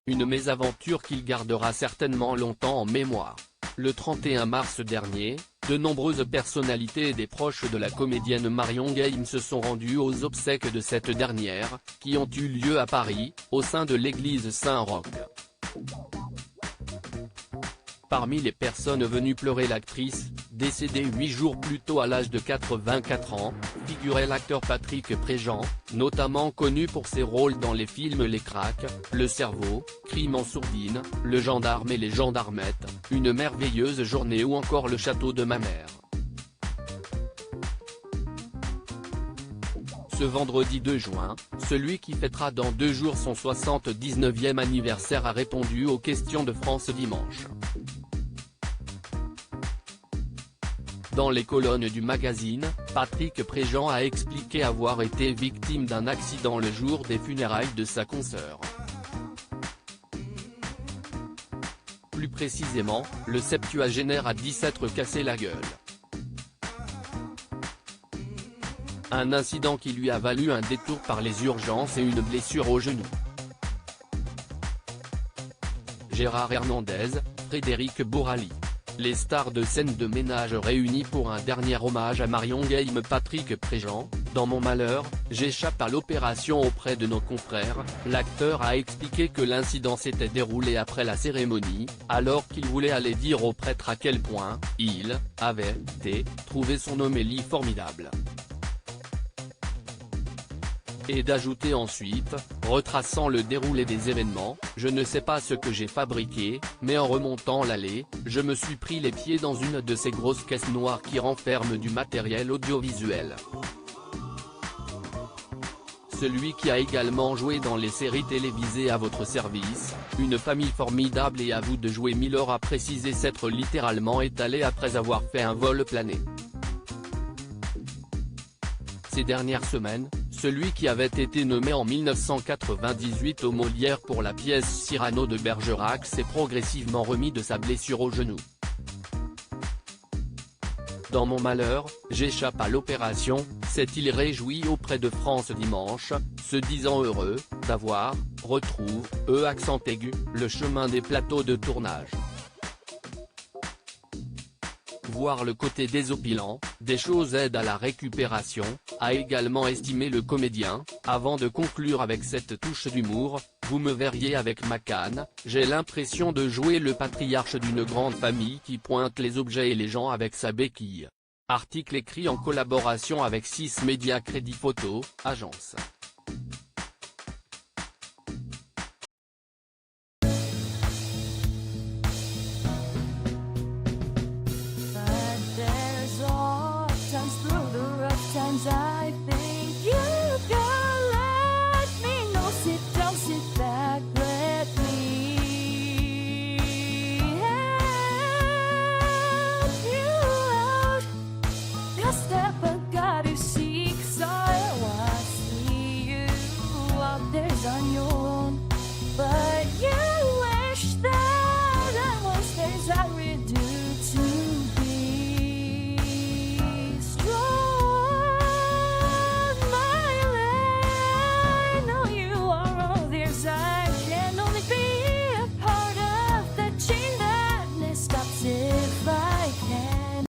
Une mésaventure qu'il gardera certainement longtemps en mémoire. Le 31 mars dernier, de nombreuses personnalités et des proches de la comédienne Marion Guilhem se sont rendus aux obsèques de cette dernière, qui ont eu lieu à Paris, au sein de l'église Saint-Roch. Parmi les personnes venues pleurer l'actrice, décédée 8 jours plus tôt à l'âge de 84 ans, figurait l'acteur Patrick Préjean, notamment connu pour ses rôles dans les films Les Craques, Le Cerveau, Crime en sourdine, Le Gendarme et les Gendarmettes, Une merveilleuse journée ou encore Le château de ma mère. Ce vendredi 2 juin, celui qui fêtera dans 2 jours son 79e anniversaire a répondu aux questions de France Dimanche. Dans les colonnes du magazine, Patrick Préjean a expliqué avoir été victime d'un accident le jour des funérailles de sa consoeur. Plus précisément, le septuagénaire a dit s'être cassé la gueule. Un incident qui lui a valu un détour par les urgences et une blessure au genou. Gérard Hernandez, Frédéric Bourali. Les stars de scène de ménage réunies pour un dernier hommage à Marion Guilhem. Patrick Préjean, dans Mon malheur, j'échappe à l'opération auprès de nos confrères. L'acteur a expliqué que l'incident s'était déroulé après la cérémonie, alors qu'il voulait aller dire au prêtre à quel point il avait trouvé son homélie formidable. Et d'ajouter ensuite, retraçant le déroulé des événements, je ne sais pas ce que j'ai fabriqué, mais en remontant l'allée, je me suis pris les pieds dans une de ces grosses caisses noires qui renferment du matériel audiovisuel. Celui qui a également joué dans les séries télévisées à votre service, Une famille formidable et À vous de jouer Miller a précisé s'être littéralement étalé après avoir fait un vol plané. Ces dernières semaines, celui qui avait été nommé en 1998 aux Molières pour la pièce Cyrano de Bergerac s'est progressivement remis de sa blessure au genou. Dans Mon malheur, j'échappe à l'opération, s'est-il réjoui auprès de France Dimanche, se disant heureux d'avoir retrouve accent aigu, le chemin des plateaux de tournage. Voir le côté désopilant, des choses aident à la récupération, a également estimé le comédien, avant de conclure avec cette touche d'humour, vous me verriez avec ma canne, j'ai l'impression de jouer le patriarche d'une grande famille qui pointe les objets et les gens avec sa béquille. Article écrit en collaboration avec 6 Médias Crédit Photo, agence.